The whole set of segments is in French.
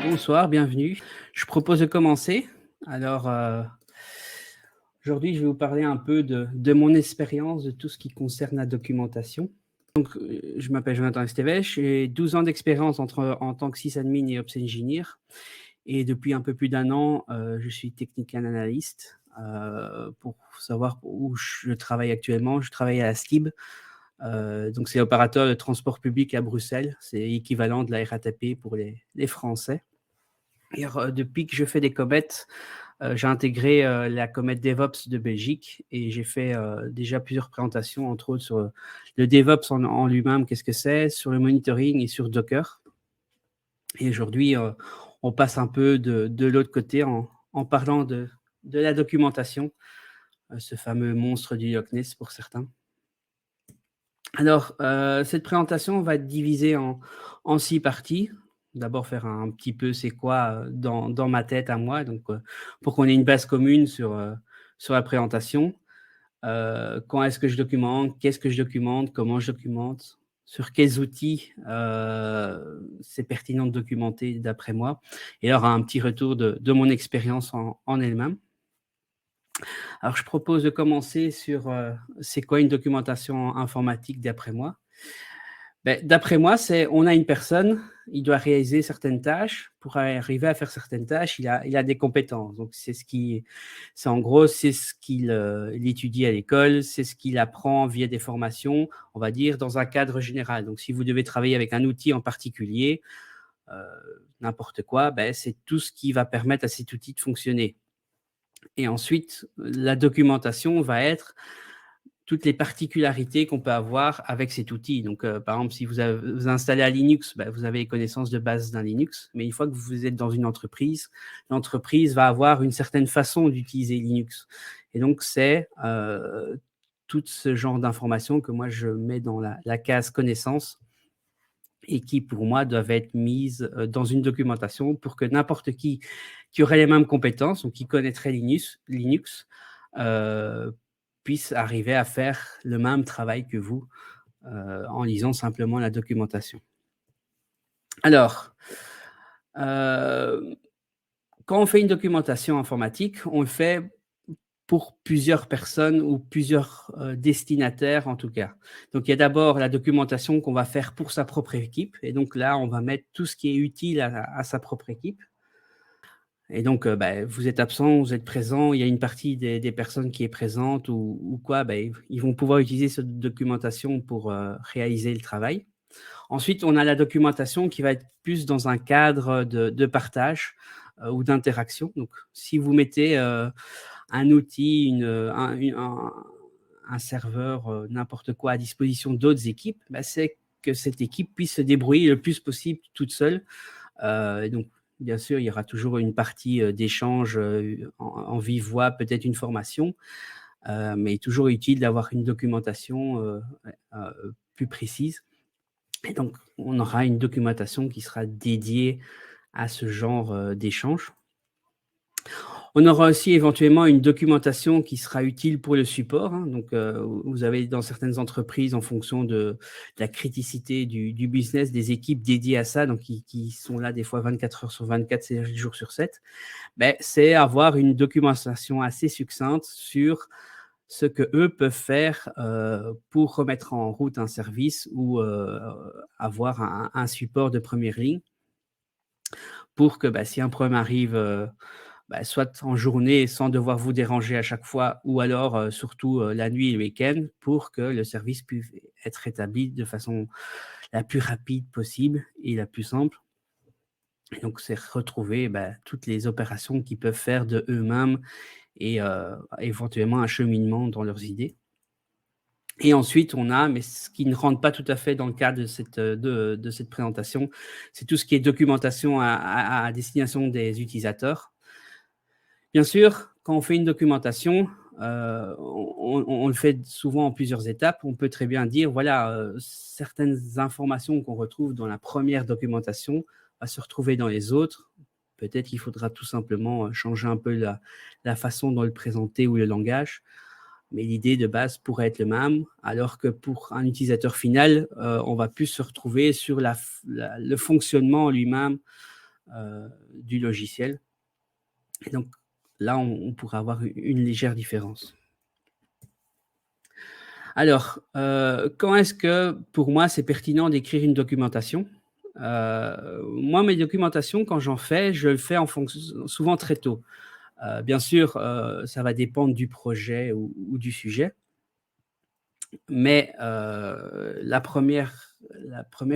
Bonsoir, bienvenue. Je propose de commencer. Alors, aujourd'hui, je vais vous parler un peu de mon expérience de tout ce qui concerne la documentation. Donc, je m'appelle Jonathan Esteves, j'ai 12 ans d'expérience en tant que sysadmin et Ops Engineer. Et depuis un peu plus d'un an, je suis technical analyst. Pour savoir où je travaille actuellement, je travaille à la STIB. Donc, c'est l'opérateur de transport public à Bruxelles. C'est l'équivalent de la RATP pour les Français. Et depuis que je fais des commets, j'ai intégré la Comet DevOps de Belgique et j'ai fait déjà plusieurs présentations, entre autres sur le DevOps en lui-même, qu'est-ce que c'est, sur le monitoring et sur Docker. Et aujourd'hui, on passe un peu de l'autre côté en parlant de la documentation, ce fameux monstre du Loch Ness pour certains. Alors, cette présentation va être divisée en 6 parties. D'abord, faire un petit peu c'est quoi dans ma tête à moi, donc pour qu'on ait une base commune sur la présentation. Quand est-ce que je documente? Qu'est-ce que je documente? Comment je documente? Sur quels outils c'est pertinent de documenter d'après moi? Et alors, un petit retour de mon expérience en elle-même. Alors, je propose de commencer sur c'est quoi une documentation informatique d'après moi? D'après moi, on a une personne, il doit réaliser certaines tâches. Pour arriver à faire certaines tâches, il a des compétences. Donc, c'est ce qu'il il étudie à l'école, c'est ce qu'il apprend via des formations, on va dire, dans un cadre général. Donc, si vous devez travailler avec un outil en particulier, euh, n'importe quoi, c'est tout ce qui va permettre à cet outil de fonctionner. Et ensuite, la documentation va être toutes les particularités qu'on peut avoir avec cet outil. Donc, par exemple, si vous installez un Linux, vous avez les connaissances de base d'un Linux, mais une fois que vous êtes dans une entreprise, l'entreprise va avoir une certaine façon d'utiliser Linux. Et donc, c'est tout ce genre d'informations que moi, je mets dans la case connaissances et qui, pour moi, doivent être mises dans une documentation pour que n'importe qui aurait les mêmes compétences ou qui connaîtrait Linux puisse arriver à faire le même travail que vous en lisant simplement la documentation. Alors, quand on fait une documentation informatique, on le fait pour plusieurs personnes ou plusieurs destinataires en tout cas. Donc, il y a d'abord la documentation qu'on va faire pour sa propre équipe. Et donc là, on va mettre tout ce qui est utile à sa propre équipe. Et donc, vous êtes absent, vous êtes présent, il y a une partie des personnes qui est présente ou quoi, ils vont pouvoir utiliser cette documentation pour réaliser le travail. Ensuite, on a la documentation qui va être plus dans un cadre de partage ou d'interaction. Donc, si vous mettez un outil, un serveur, n'importe quoi à disposition d'autres équipes, c'est que cette équipe puisse se débrouiller le plus possible toute seule. Donc, bien sûr, il y aura toujours une partie d'échange en vive voix, peut-être une formation, mais il est toujours utile d'avoir une documentation plus précise. Et donc, on aura une documentation qui sera dédiée à ce genre d'échange. On aura aussi éventuellement une documentation qui sera utile pour le support. Donc, vous avez dans certaines entreprises, en fonction de la criticité du business, des équipes dédiées à ça, donc qui sont là des fois 24 heures sur 24, 7 jours sur 7. C'est avoir une documentation assez succincte sur ce qu'eux peuvent faire pour remettre en route un service ou avoir un support de première ligne pour que si un problème arrive soit en journée sans devoir vous déranger à chaque fois, ou alors surtout la nuit et le week-end, pour que le service puisse être rétabli de façon la plus rapide possible et la plus simple. Et donc, c'est retrouver toutes les opérations qu'ils peuvent faire de eux-mêmes et éventuellement un cheminement dans leurs idées. Et ensuite, on a, mais ce qui ne rentre pas tout à fait dans le cadre de cette présentation, c'est tout ce qui est documentation à destination des utilisateurs. Bien sûr, quand on fait une documentation, on le fait souvent en plusieurs étapes. On peut très bien dire, voilà, certaines informations qu'on retrouve dans la première documentation vont se retrouver dans les autres. Peut-être qu'il faudra tout simplement changer un peu la façon dont le présenter ou le langage. Mais l'idée de base pourrait être le même, alors que pour un utilisateur final, on va plus se retrouver sur le fonctionnement lui-même du logiciel. Et donc là, on pourrait avoir une légère différence. Alors, quand est-ce que, pour moi, c'est pertinent d'écrire une documentation? Moi, mes documentations, quand j'en fais, je le fais en fonction souvent très tôt. Bien sûr, ça va dépendre du projet ou du sujet, mais la première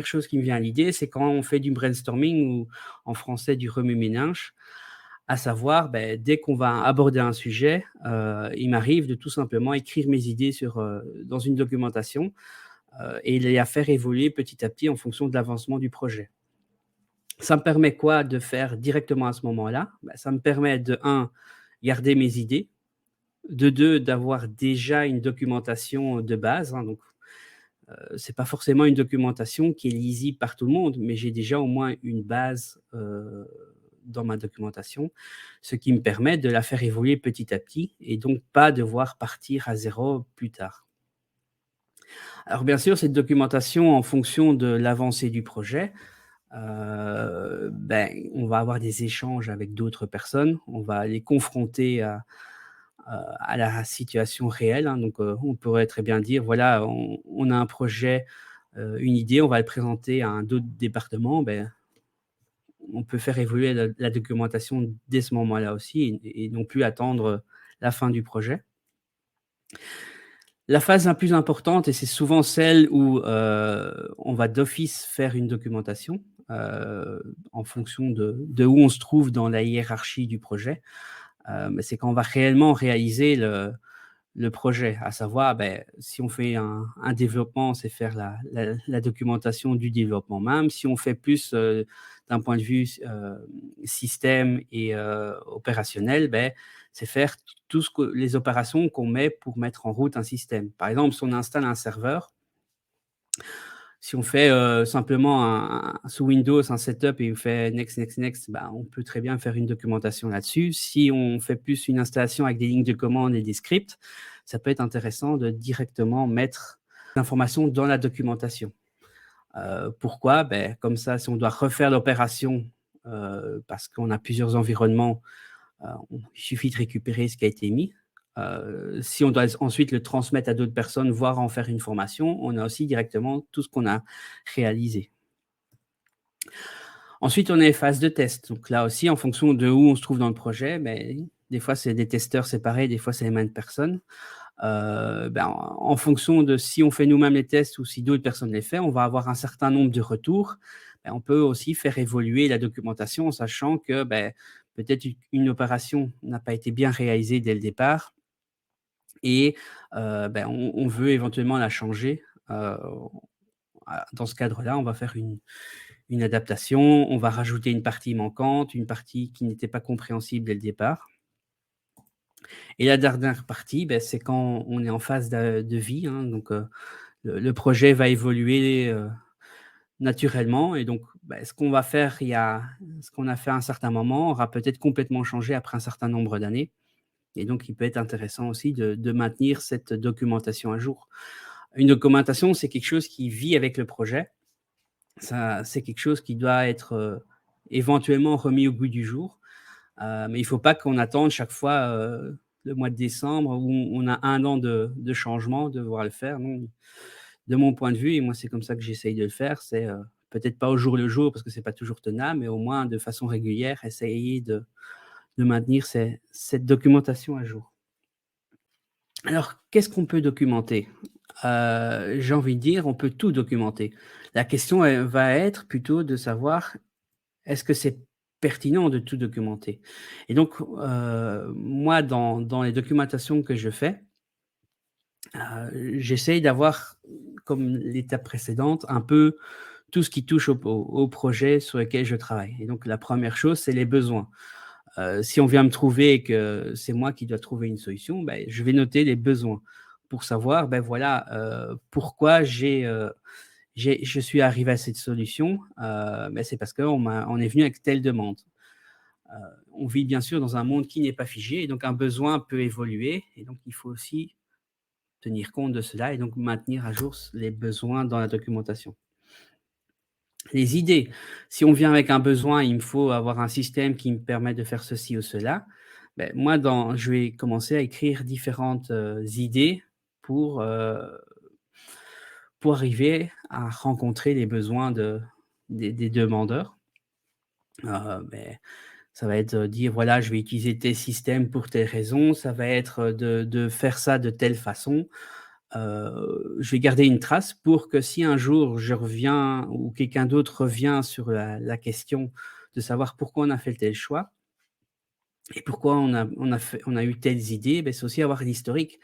chose qui me vient à l'idée, c'est quand on fait du brainstorming ou en français du remue-ménage, à savoir, dès qu'on va aborder un sujet, il m'arrive de tout simplement écrire mes idées dans une documentation, et les faire évoluer petit à petit en fonction de l'avancement du projet. Ça me permet quoi de faire directement à ce moment-là? Ça me permet de un, garder mes idées, de 2, d'avoir déjà une documentation de base, hein, donc c'est pas forcément une documentation qui est lisible par tout le monde, mais j'ai déjà au moins une base, dans ma documentation, ce qui me permet de la faire évoluer petit à petit et donc pas devoir partir à zéro plus tard. Alors bien sûr, cette documentation en fonction de l'avancée du projet, on va avoir des échanges avec d'autres personnes, on va les confronter à la situation réelle, hein, donc on pourrait très bien dire: «Voilà, on a un projet, une idée, on va le présenter à un autre département». On peut faire évoluer la documentation dès ce moment-là aussi et non plus attendre la fin du projet. La phase la plus importante et c'est souvent celle où, on va d'office faire une documentation, en fonction de où on se trouve dans la hiérarchie du projet, mais c'est quand on va réellement réaliser le projet, à savoir, si on fait un développement, c'est faire la documentation du développement même. Si on fait plus, d'un point de vue système et opérationnel, c'est faire tout ce que les opérations qu'on met pour mettre en route un système. Par exemple, si on installe un serveur, si on fait, simplement sous Windows un setup et on fait next, next, next, on peut très bien faire une documentation là-dessus. Si on fait plus une installation avec des lignes de commande et des scripts, ça peut être intéressant de directement mettre l'information dans la documentation. Pourquoi? Comme ça, si on doit refaire l'opération, parce qu'on a plusieurs environnements, il suffit de récupérer ce qui a été mis. Si on doit ensuite le transmettre à d'autres personnes, voire en faire une formation, on a aussi directement tout ce qu'on a réalisé. Ensuite, on a les phases de test. Donc là aussi, en fonction de où on se trouve dans le projet, des fois, c'est des testeurs séparés, des fois, c'est les mêmes personnes. En fonction de si on fait nous-mêmes les tests ou si d'autres personnes les font, on va avoir un certain nombre de retours. On peut aussi faire évoluer la documentation en sachant que, peut-être une opération n'a pas été bien réalisée dès le départ et on veut éventuellement la changer. Dans ce cadre-là, on va faire une adaptation, on va rajouter une partie manquante, une partie qui n'était pas compréhensible dès le départ. Et la dernière partie, c'est quand on est en phase de vie, hein, donc le projet va évoluer, naturellement et donc ce qu'on va faire ce qu'on a fait à un certain moment aura peut-être complètement changé après un certain nombre d'années et donc il peut être intéressant aussi de maintenir cette documentation à jour. Une documentation, c'est quelque chose qui vit avec le projet. Ça, c'est quelque chose qui doit être, éventuellement remis au goût du jour, mais il ne faut pas qu'on attende chaque fois, le mois de décembre où on a un an de changement, de devoir le faire. Non, de mon point de vue et moi, c'est comme ça que j'essaye de le faire, c'est, peut-être pas au jour le jour parce que c'est pas toujours tenable, mais au moins de façon régulière, essayer de maintenir cette documentation à jour. Alors, qu'est-ce qu'on peut documenter? J'ai envie de dire, on peut tout documenter. La question, elle va être plutôt de savoir, est-ce que c'est pertinent de tout documenter? Et donc, moi, dans les documentations que je fais, j'essaye d'avoir, comme l'étape précédente, un peu tout ce qui touche au projet sur lequel je travaille. Et donc la première chose, c'est les besoins. Si on vient me trouver et que c'est moi qui dois trouver une solution, je vais noter les besoins pour savoir, voilà, pourquoi je suis arrivé à cette solution. C'est parce on est venu avec telle demande. On vit bien sûr dans un monde qui n'est pas figé et donc un besoin peut évoluer et donc il faut aussi tenir compte de cela et donc maintenir à jour les besoins dans la documentation. Les idées, si on vient avec un besoin, il me faut avoir un système qui me permet de faire ceci ou cela. Beh, moi, je vais commencer à écrire différentes, idées pour, heu, pour arriver à rencontrer les besoins des demandeurs. Beh, ça va être, dire: «Voilà, je vais utiliser tel système pour telle raison». Ça va être, de faire ça de telle façon. Je vais garder une trace pour que si un jour je reviens ou quelqu'un d'autre revient sur la question de savoir pourquoi on a fait tel choix et pourquoi on a eu telles idées, beh, c'est aussi avoir l'historique.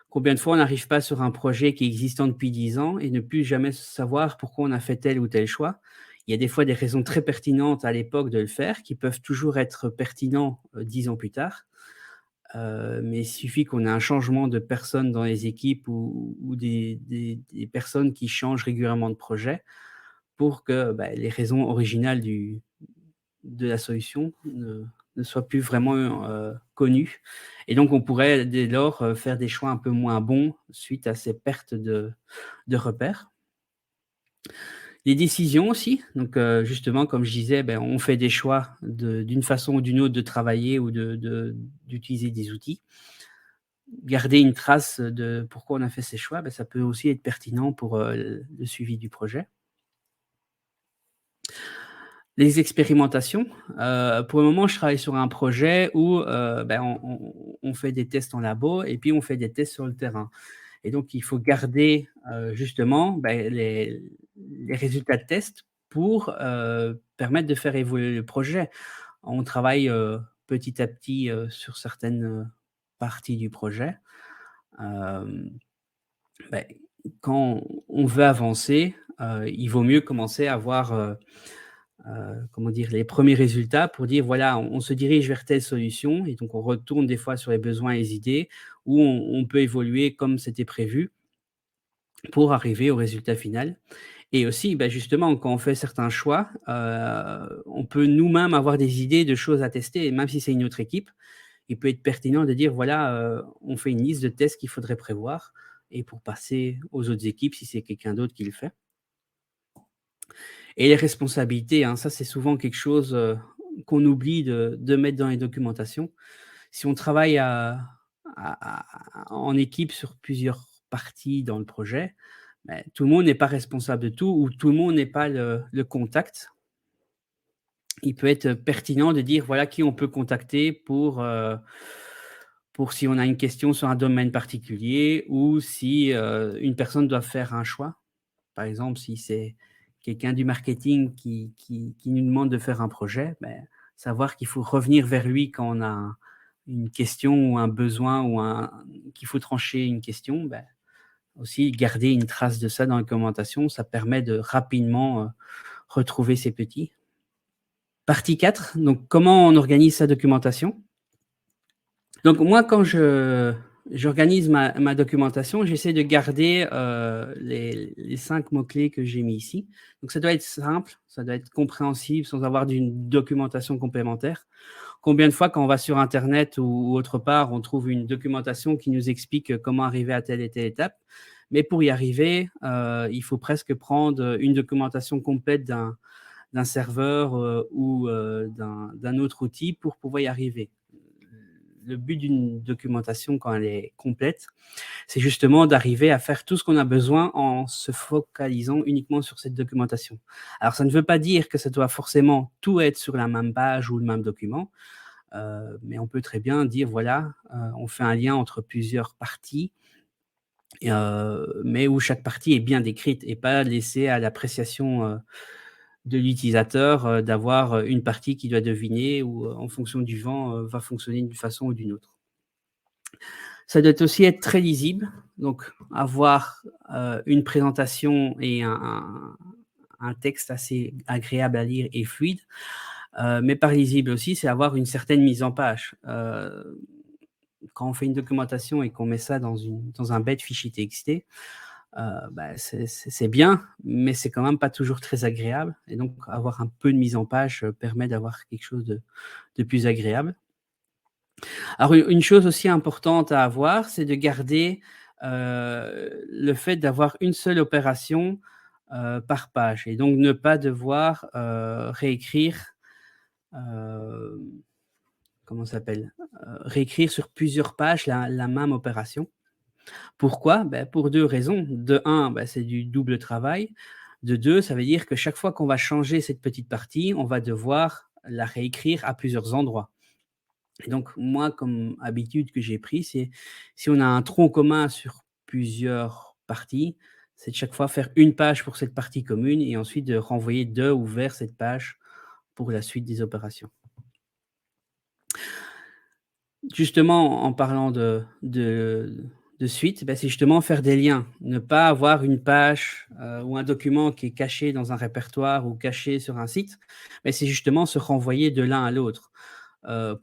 Combien de fois on n'arrive pas sur un projet qui est existant depuis 10 ans et ne plus jamais savoir pourquoi on a fait tel ou tel choix. Il y a des fois des raisons très pertinentes à l'époque de le faire qui peuvent toujours être pertinents, 10 ans plus tard. Mais il suffit qu'on ait un changement de personnes dans les équipes ou des personnes qui changent régulièrement de projet pour que, bah, les raisons originales de la solution ne soient plus vraiment, connues et donc on pourrait dès lors, faire des choix un peu moins bons suite à ces pertes de repères. Les décisions aussi, donc justement comme je disais, ben, on fait des choix d'une façon ou d'une autre de travailler ou d'utiliser des outils. Garder une trace de pourquoi on a fait ces choix, bah, ça peut aussi être pertinent pour, le suivi du projet. Les expérimentations, pour le moment, je travaille sur un projet où, ben, on fait des tests en labo et puis on fait des tests sur le terrain et donc il faut garder, justement, ben, les résultats de tests pour, permettre de faire évoluer le projet. On travaille, petit à petit, sur certaines, parties du projet. Hem Beh, quand on veut avancer, il vaut mieux commencer à voir, comment dire? Les premiers résultats pour dire: «Voilà, on se dirige vers telle solution» et donc on retourne des fois sur les besoins et les idées où on peut évoluer comme c'était prévu pour arriver au résultat final et aussi, bah, justement, quand on fait certains choix, on peut nous-mêmes avoir des idées de choses à tester et même si c'est une autre équipe, il peut être pertinent de dire: «Voilà, on fait une liste de tests qu'il faudrait prévoir» et pour passer aux autres équipes si c'est quelqu'un d'autre qui le fait. Et les responsabilités, hein, ça c'est souvent quelque chose, qu'on oublie de mettre dans les documentations. Si on travaille en équipe sur plusieurs parties dans le projet, beh, tout le monde n'est pas responsable de tout ou tout le monde n'est pas le contact. Il peut être pertinent de dire voilà qui on peut contacter pour si on a une question sur un domaine particulier ou si, une personne doit faire un choix. Par exemple, si c'est quelqu'un du marketing qui nous demande de faire un projet, beh, savoir qu'il faut revenir vers lui quand on a une question ou un besoin ou qu'il faut trancher une question, beh, aussi garder une trace de ça dans la documentation, ça permet de rapidement, retrouver ses petits. Partie 4, donc comment on organise sa documentation? Donc moi, quand j'organise ma documentation, j'essaie de garder, les 5 mots-clés que j'ai mis ici. Donc ça doit être simple, ça doit être compréhensible sans avoir d'une documentation complémentaire. Combien de fois quand on va sur internet ou autre part, on trouve une documentation qui nous explique, comment arriver à telle et telle étape, mais pour y arriver, il faut presque prendre, une documentation complète d'un serveur, ou, d'un autre outil pour pouvoir y arriver. Le but d'une documentation quand elle est complète, c'est justement d'arriver à faire tout ce qu'on a besoin en se focalisant uniquement sur cette documentation. Alors ça ne veut pas dire que ça doit forcément tout être sur la même page ou le même document, mais on peut très bien dire voilà, on fait un lien entre plusieurs parties et mais où chaque partie est bien décrite et pas laissée à l'appréciation, de l'utilisateur, d'avoir, une partie qui doit deviner ou, en fonction du vent, va fonctionner d'une façon ou d'une autre. Ça doit aussi être très lisible, donc avoir, une présentation et un texte assez agréable à lire et fluide, mais par lisible aussi, c'est avoir une certaine mise en page. Quand on fait une documentation et qu'on met ça dans un bête fichier TXT, bah, c'est bien, mais c'est quand même pas toujours très agréable et donc avoir un peu de mise en page, permet d'avoir quelque chose de plus agréable. Alors une chose aussi importante à avoir, c'est de garder, le fait d'avoir une seule opération, par page et donc ne pas devoir, réécrire, heu, comment ça s'appelle? Réécrire sur plusieurs pages la même opération. Pourquoi? Pour 2 raisons. De un, c'est du double travail. De 2, ça veut dire que chaque fois qu'on va changer cette petite partie, on va devoir la réécrire à plusieurs endroits. Et donc moi, comme habitude que j'ai pris, c'est si on a un tronc commun sur plusieurs parties, c'est de chaque fois faire une page pour cette partie commune et ensuite de renvoyer de ou vers cette page pour la suite des opérations. Justement, en parlant de suite, c'est justement faire des liens. Ne pas avoir une page, ou un document qui est caché dans un répertoire ou caché sur un site, mais c'est justement se renvoyer de l'un à l'autre,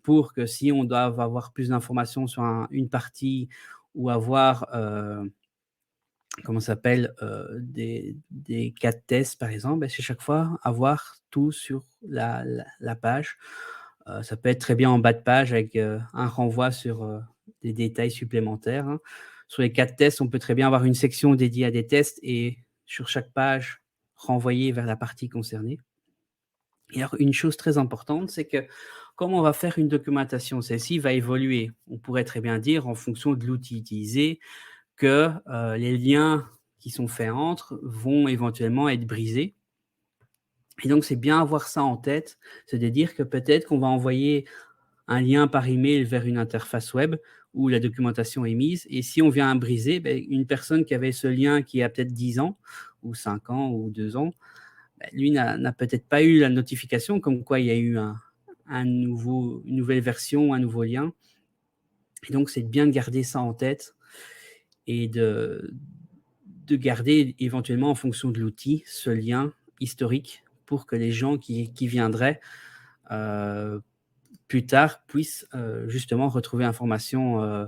pour que si on doit avoir plus d'informations sur une partie ou avoir, comment ça s'appelle? Des cas de tests par exemple, c'est chaque fois avoir tout sur la page. Ça peut être très bien en bas de page avec, un renvoi sur, des détails supplémentaires, hein. Sur les cas de tests, on peut très bien avoir une section dédiée à des tests et sur chaque page, renvoyer vers la partie concernée. Et alors une chose très importante, c'est que comme on va faire une documentation, celle-ci va évoluer. On pourrait très bien dire en fonction de l'outil utilisé que, les liens qui sont faits entre vont éventuellement être brisés et donc c'est bien avoir ça en tête. C'est de dire que peut-être qu'on va envoyer un lien par email vers une interface web où la documentation est mise et si on vient à briser, une personne qui avait ce lien qui a peut-être 10 ans ou 5 ans ou 2 ans, lui n'a peut-être pas eu la notification comme quoi il y a eu une nouvelle version, un nouveau lien et donc c'est bien de garder ça en tête et de garder éventuellement en fonction de l'outil, ce lien historique pour que les gens qui viendraient, heu, plus tard puissent, justement retrouver l'information,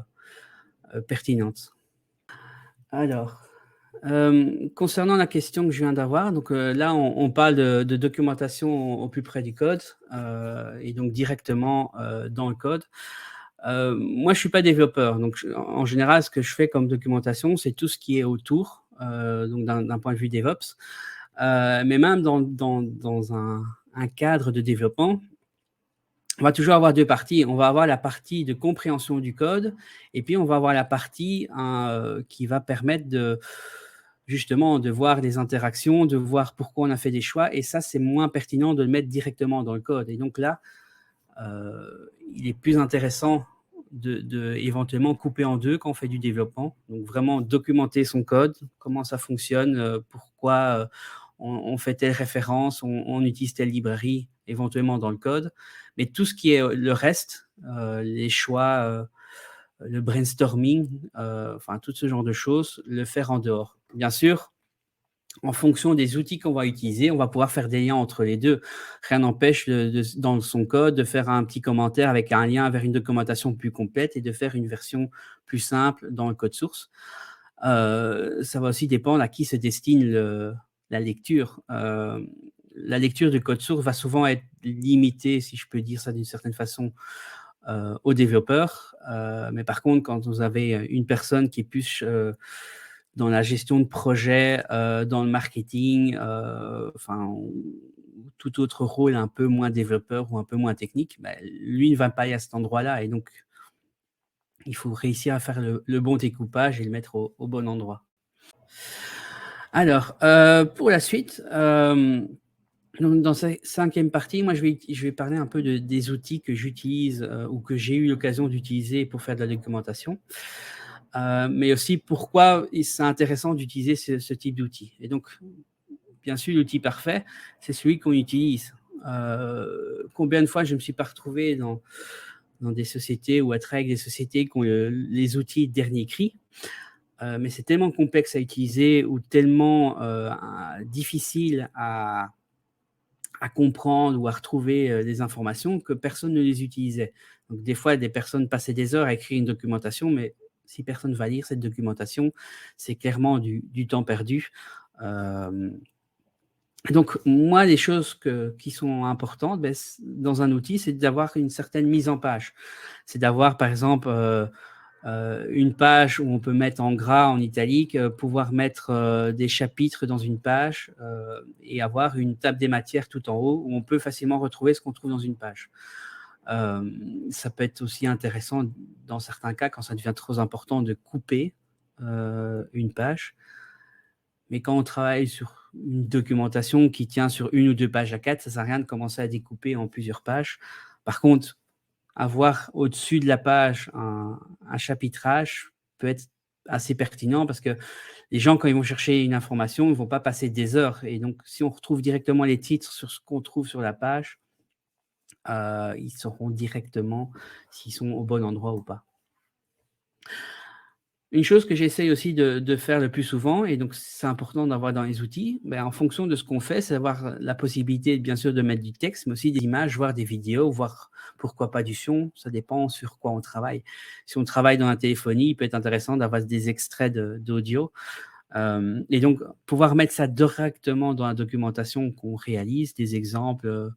pertinente. Alors, concernant la question que je viens d'avoir, donc, là on parle de documentation au plus près du code, et donc directement, dans le code. Moi je suis pas développeur, donc en général ce que je fais comme documentation, c'est tout ce qui est autour, donc d'un point de vue DevOps. Mais même dans un cadre de développement, on va toujours avoir 2 parties. On va avoir la partie de compréhension du code et puis on va avoir la partie, qui va permettre de justement de voir les interactions, de voir pourquoi on a fait des choix et ça, c'est moins pertinent de le mettre directement dans le code et donc là, il est plus intéressant de éventuellement couper en 2 quand on fait du développement. Donc vraiment documenter son code, comment ça fonctionne, pourquoi, on fait telle référence, on utilise telle librairie éventuellement dans le code. Mais tout ce qui est, le reste, les choix, le brainstorming, enfin tout ce genre de choses, le faire en dehors. Bien sûr, en fonction des outils qu'on va utiliser, on va pouvoir faire des liens entre les 2. Rien n'empêche dans son code de faire un petit commentaire avec un lien vers une documentation plus complète et de faire une version plus simple dans le code source. Ça va aussi dépendre à qui se destine la lecture. La lecture du code source va souvent être limitée, si je peux dire ça d'une certaine façon, aux développeurs. Mais par contre, quand vous avez une personne qui est plus dans la gestion de projet, dans le marketing, enfin, ou tout autre rôle un peu moins développeur ou un peu moins technique, lui ne va pas aller à cet endroit-là et donc il faut réussir à faire le bon découpage et le mettre au bon endroit. Alors, pour la suite, donc dans cette 5e partie, moi je vais parler un peu des outils que j'utilise, ou que j'ai eu l'occasion d'utiliser pour faire de la documentation, mais aussi pourquoi c'est intéressant d'utiliser ce type d'outils et donc bien sûr, l'outil parfait, c'est celui qu'on utilise. Combien de fois je ne me suis pas retrouvé dans des sociétés ou à travailler avec des sociétés qui ont les outils dernier cri, mais c'est tellement complexe à utiliser ou tellement, difficile à comprendre ou à retrouver, des informations que personne ne les utilisait. Donc des fois, des personnes passaient des heures à écrire une documentation, mais si personne va lire cette documentation, c'est clairement du temps perdu. Hem Donc moi, les choses qui sont importantes, dans un outil, c'est d'avoir une certaine mise en page. C'est d'avoir, par exemple, une page où on peut mettre en gras, en italique, pouvoir mettre des chapitres dans une page et avoir une table des matières tout en haut où on peut facilement retrouver ce qu'on trouve dans une page. Ça peut être aussi intéressant dans certains cas quand ça devient trop important de couper une page. Mais quand on travaille sur une documentation qui tient sur 1 ou 2 pages à 4, ça sert à rien de commencer à découper en plusieurs pages. Par contre, avoir au-dessus de la page un chapitrage peut être assez pertinent parce que les gens, quand ils vont chercher une information, ils ne vont pas passer des heures. Et donc, si on retrouve directement les titres sur ce qu'on trouve sur la page, ils sauront directement s'ils sont au bon endroit ou pas. Une chose que j'essaye aussi de faire le plus souvent, et donc c'est important d'avoir dans les outils, en fonction de ce qu'on fait, c'est d'avoir la possibilité, bien sûr, de mettre du texte, mais aussi des images, voire des vidéos, voire pourquoi pas du son. Ça dépend sur quoi on travaille. Si on travaille dans la téléphonie, il peut être intéressant d'avoir des extraits d'audio. Et donc, pouvoir mettre ça directement dans la documentation qu'on réalise, des exemples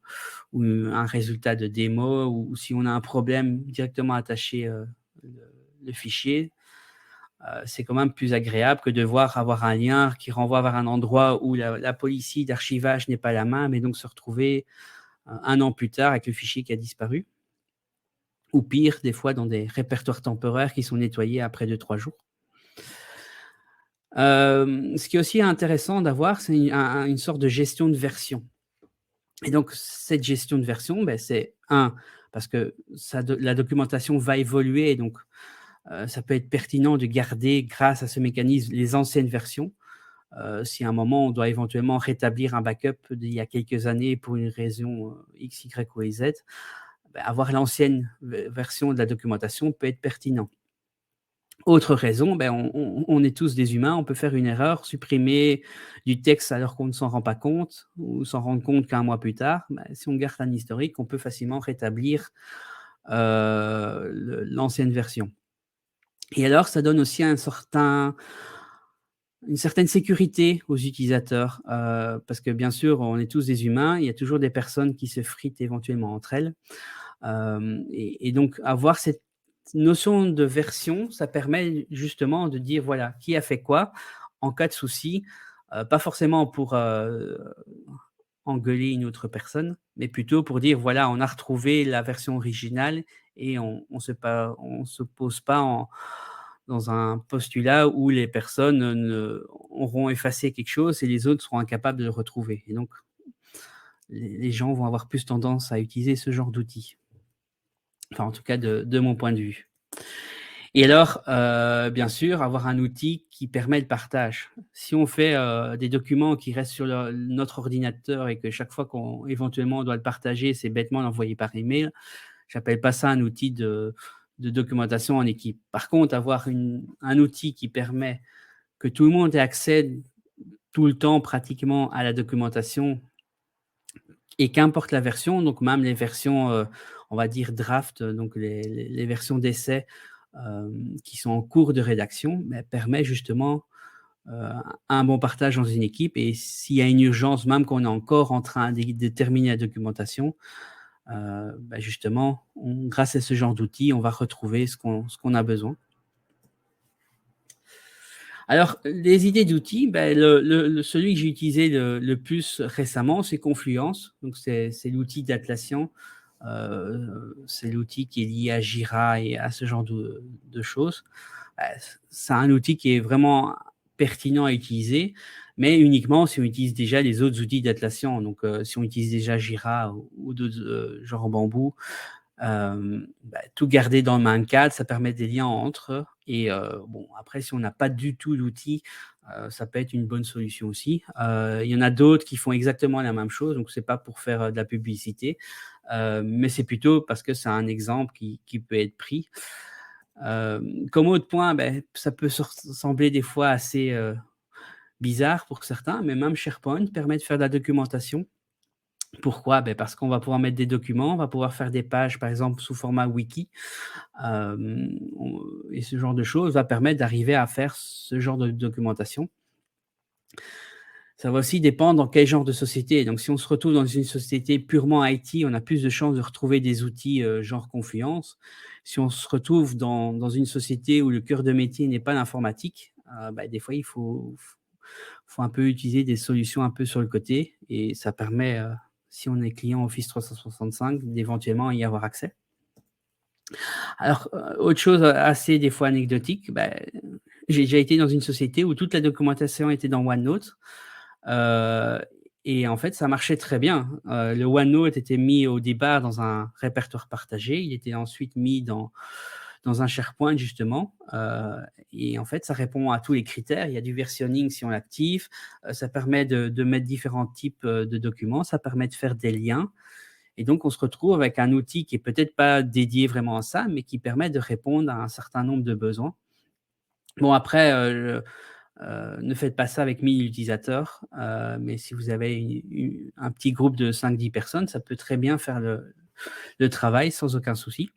ou un résultat de démo, ou si on a un problème, directement attacher le fichier. C'est quand même plus agréable que de avoir un lien qui renvoie vers un endroit où la policy d'archivage n'est pas la même, mais donc se retrouver 1 an plus tard avec le fichier qui a disparu. Ou pire, des fois dans des répertoires temporaires qui sont nettoyés après 2-3 jours. Ce qui est aussi intéressant d'avoir, c'est une sorte de gestion de version. Et donc cette gestion de version, c'est parce que la documentation va évoluer, donc ça peut être pertinent de garder, grâce à ce mécanisme, les anciennes versions. Si à un moment, on doit éventuellement rétablir un backup d'il y a quelques années pour une raison X, Y ou Z, avoir l'ancienne version de la documentation peut être pertinent. Autre raison, on est tous des humains, on peut faire une erreur, supprimer du texte alors qu'on ne s'en rend pas compte ou s'en rendre compte qu'un mois plus tard. Si on garde un historique, on peut facilement rétablir l'ancienne version. Et alors, ça donne aussi une certaine sécurité aux utilisateurs, parce que bien sûr, on est tous des humains, il y a toujours des personnes qui se fritent éventuellement entre elles. Et donc avoir cette notion de version, ça permet justement de dire, voilà, qui a fait quoi en cas de souci, pas forcément pour engueuler une autre personne, mais plutôt pour dire, voilà, on a retrouvé la version originale et on se pose pas dans un postulat où les personnes auront effacé quelque chose et les autres seront incapables de le retrouver. Et donc, les gens vont avoir plus tendance à utiliser ce genre d'outils. Enfin, en tout cas, de mon point de vue. Et alors, bien sûr, avoir un outil qui permet le partage. Si on fait des documents qui restent sur notre ordinateur et que chaque fois qu'on éventuellement doit le partager, c'est bêtement l'envoyer par email, j'appelle pas ça un outil de documentation en équipe. Par contre, avoir un outil qui permet que tout le monde ait accès tout le temps pratiquement à la documentation et qu'importe la version, donc même les versions, on va dire draft, donc les versions d'essai qui sont en cours de rédaction, permet justement un bon partage dans une équipe. Et s'il y a une urgence, même qu'on est encore en train de terminer la documentation, justement, grâce à ce genre d'outils, on va retrouver ce qu'on a besoin. Alors, les idées d'outils, celui que j'ai utilisé le plus récemment, c'est Confluence. Donc, c'est l'outil d'Atlassian. C'est l'outil qui est lié à Jira et à ce genre de choses. C'est un outil qui est vraiment pertinent à utiliser, mais uniquement si on utilise déjà les autres outils d'Atlassian. Donc, si on utilise déjà Jira ou d'autres genre Bamboo, tout garder dans le même cadre, ça permet des liens entre eux. Et après, si on n'a pas du tout d'outils, ça peut être une bonne solution aussi. Il y en a d'autres qui font exactement la même chose, donc c'est pas pour faire de la publicité, mais c'est plutôt parce que c'est un exemple qui peut être pris. Comme autre point, ça peut sembler des fois assez bizarre pour certains, mais même SharePoint permet de faire de la documentation. Pourquoi? Parce qu'on va pouvoir mettre des documents, on va pouvoir faire des pages, par exemple, sous format wiki. Et ce genre de choses va permettre d'arriver à faire ce genre de documentation. Ça va aussi dépendre dans quel genre de société. Donc, si on se retrouve dans une société purement IT, on a plus de chances de retrouver des outils genre Confluence. Si on se retrouve dans une société où le cœur de métier n'est pas l'informatique, bah, des fois, faut un peu utiliser des solutions un peu sur le côté et ça permet, si on est client Office 365, d'éventuellement y avoir accès. Alors, autre chose assez des fois anecdotique, bah, j'ai déjà été dans une société où toute la documentation était dans OneNote. Heu et en fait, ça marchait très bien. Le OneNote était mis au départ dans un répertoire partagé. Il était ensuite mis dans un SharePoint justement, et en fait, ça répond à tous les critères. Il y a du versionning si on l'active, ça permet de mettre différents types, de documents, ça permet de faire des liens et donc on se retrouve avec un outil qui est peut-être pas dédié vraiment à ça, mais qui permet de répondre à un certain nombre de besoins. Bon après, ne faites pas ça avec 1000 utilisateurs, mais si vous avez un petit groupe de 5-10 personnes, ça peut très bien faire le travail sans aucun souci.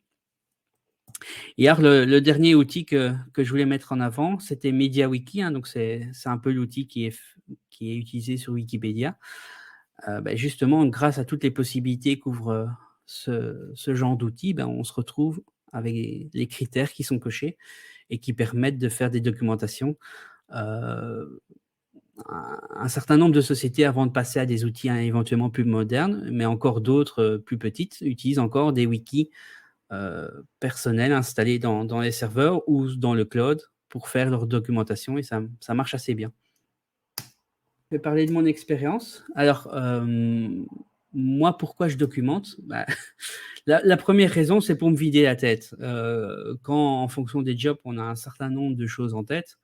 Et alors le dernier outil que je voulais mettre en avant, c'était MediaWiki, hein, donc c'est un peu l'outil qui est utilisé sur Wikipédia. Bah, justement, grâce à toutes les possibilités qu'ouvre, ce genre d'outil, ben, on se retrouve avec les critères qui sont cochés et qui permettent de faire des documentations, heu un certain nombre de sociétés, avant de passer à des outils, hein, éventuellement plus modernes, mais encore d'autres, plus petites, utilisent encore des wikis, personnels installés dans les serveurs ou dans le cloud pour faire leur documentation et ça marche assez bien. Je vais parler de mon expérience. Alors, moi, pourquoi je documente? Bah, la 1re raison, c'est pour me vider la tête. Quand en fonction des jobs, on a un certain nombre de choses en tête,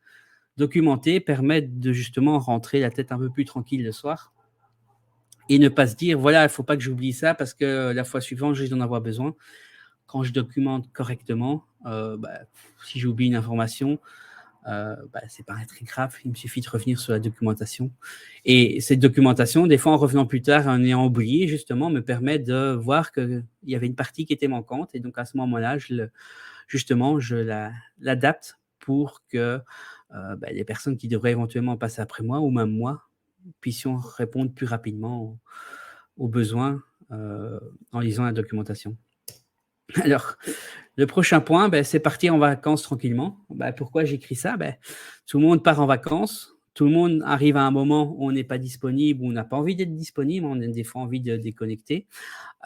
documenter permet de justement rentrer la tête un peu plus tranquille le soir et ne pas se dire: «Voilà, il faut pas que j'oublie ça parce que la fois suivante, je risque d'en avoir besoin». Quand je documente correctement, bah, si j'oublie une information, bah, c'est pas très grave, il me suffit de revenir sur la documentation et cette documentation, des fois, en revenant plus tard, en ayant oublié justement, me permet de voir qu'il y avait une partie qui était manquante et donc à ce moment-là, justement, je l'adapte pour que, bah, les personnes qui devraient éventuellement passer après moi ou même moi, puissions répondre plus rapidement aux besoins, en lisant la documentation. Alors, le prochain point, beh, c'est partir en vacances tranquillement. Bah, pourquoi j'écris ça? Beh, tout le monde part en vacances, tout le monde arrive à un moment où on n'est pas disponible, où on n'a pas envie d'être disponible, on a des fois envie de déconnecter.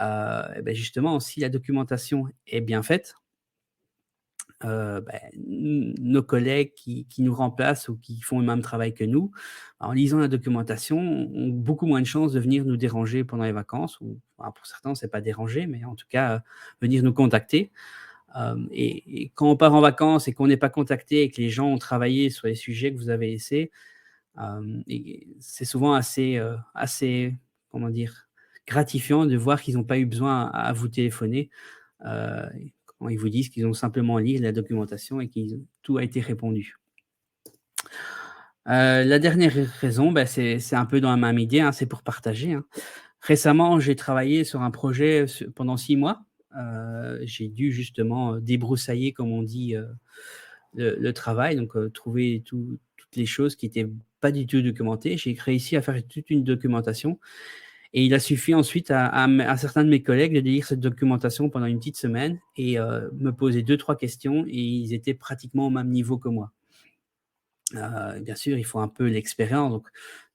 Et beh, justement, si la documentation est bien faite, bah, nos collègues qui nous remplacent ou qui font le même travail que nous, en lisant la documentation, ont beaucoup moins de chances de venir nous déranger pendant les vacances ou enfin, pour certains, c'est pas déranger, mais en tout cas, venir nous contacter. Et quand on part en vacances et qu'on n'est pas contacté et que les gens ont travaillé sur les sujets que vous avez laissés, et c'est souvent assez, comment dire? Gratifiant de voir qu'ils n'ont pas eu besoin à vous téléphoner. Heu, Quand ils vous disent qu'ils ont simplement lu la documentation et qu'ils tout a été répondu. La dernière raison, bah, c'est un peu dans la même idée, hein, c'est pour partager, hein. Récemment, j'ai travaillé sur un projet pendant 6 mois. J'ai dû justement, débroussailler, comme on dit, le travail, donc trouver toutes les choses qui étaient pas du tout documentées. J'ai réussi à faire toute une documentation et il a suffi ensuite à certains de mes collègues de lire cette documentation pendant une petite semaine et me poser 2-3 questions et ils étaient pratiquement au même niveau que moi. Bien sûr, il faut un peu l'expérience, donc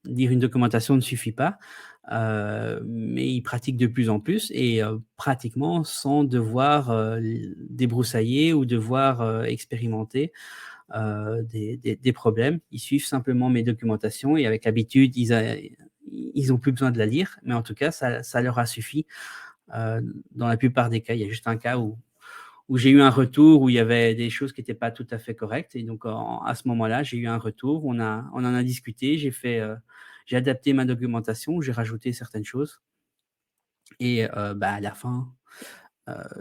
lire une documentation ne suffit pas, mais ils pratiquent de plus en plus et pratiquement sans devoir, l débroussailler ou devoir, expérimenter, des problèmes. Ils suivent simplement mes documentations et avec l'habitude, ils ont plus besoin de la lire, mais en tout cas, ça leur a suffi, dans la plupart des cas. Il y a juste un cas où j'ai eu un retour, où il y avait des choses qui étaient pas tout à fait correctes et donc à ce moment-là, j'ai eu un retour, on en a discuté, j'ai adapté ma documentation, j'ai rajouté certaines choses et bah, à la fin,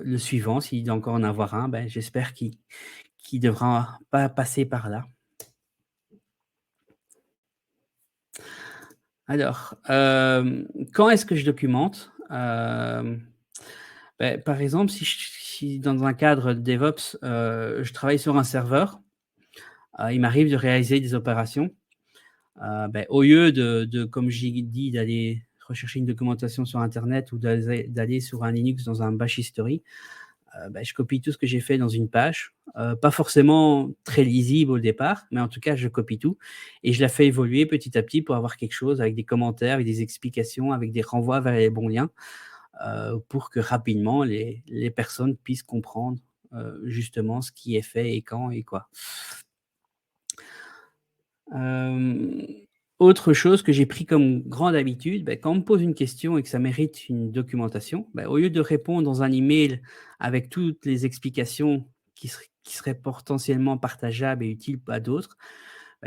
le suivant, s'il doit encore en avoir un, ben, j'espère qu'il devra pas passer par là. Alors, quand est-ce que je documente? Beh, par exemple, si dans un cadre DevOps, je travaille sur un serveur, il m'arrive de réaliser des opérations. Au lieu comme j'ai dit, d'aller rechercher une documentation sur internet ou d'aller sur un Linux dans un bash history, je copie tout ce que j'ai fait dans une page, pas forcément très lisible au départ, mais en tout cas, je copie tout et je la fais évoluer petit à petit pour avoir quelque chose avec des commentaires, avec des explications, avec des renvois vers les bons liens, pour que rapidement les personnes puissent comprendre, justement ce qui est fait et quand et quoi. Hem, Autre chose que j'ai pris comme grande habitude, quand on me pose une question et que ça mérite une documentation, au lieu de répondre dans un email avec toutes les explications qui seraient potentiellement partageables et utiles à d'autres,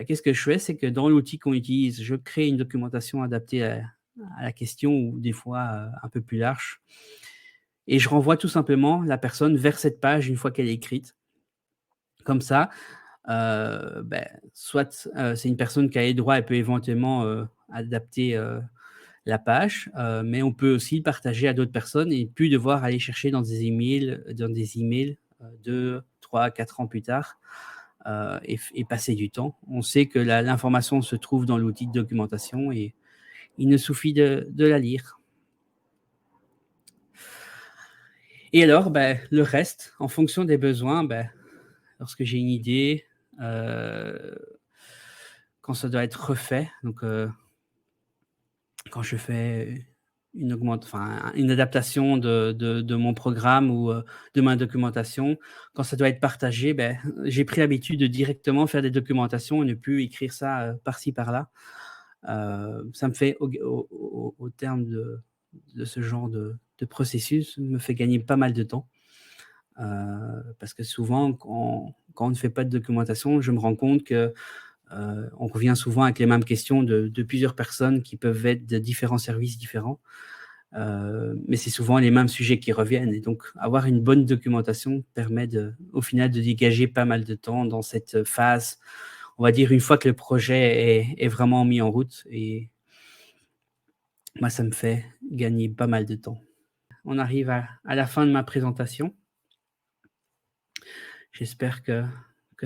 qu'est-ce que je fais? C'est que dans l'outil qu'on utilise, je crée une documentation adaptée à la question ou des fois, un peu plus large et je renvoie tout simplement la personne vers cette page une fois qu'elle est écrite. Comme ça, soit, c'est une personne qui a les droits, elle peut éventuellement, adapter, la page, mais on peut aussi le partager à d'autres personnes et plus devoir aller chercher dans des emails, 2-3-4 ans plus tard, et passer du temps. On sait que l'information se trouve dans l'outil de documentation et il ne suffit de la lire. Et alors, le reste, en fonction des besoins, lorsque j'ai une idée, heu, quand ça doit être refait, donc quand je fais une adaptation de mon programme ou de ma documentation, quand ça doit être partagé, j'ai pris l'habitude de directement faire des documentations et ne plus écrire ça, par-ci par-là. Ça me fait au terme de ce genre de processus, me fait gagner pas mal de temps. Parce que souvent quand on ne fait pas de documentation, je me rends compte que on revient souvent avec les mêmes questions de plusieurs personnes qui peuvent être de différents services différents, mais c'est souvent les mêmes sujets qui reviennent et donc avoir une bonne documentation permet au final de dégager pas mal de temps dans cette phase, on va dire une fois que le projet est vraiment mis en route et moi ça me fait gagner pas mal de temps. On arrive à la fin de ma présentation. J'espère que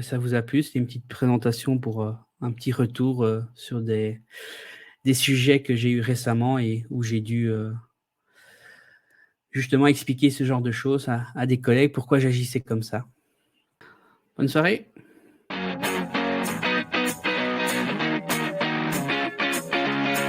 ça vous a plu. C'était une petite présentation pour, un petit retour, sur des sujets que j'ai eus récemment et où j'ai dû, justement expliquer ce genre de choses à des collègues, pourquoi j'agissais comme ça. Bonne soirée.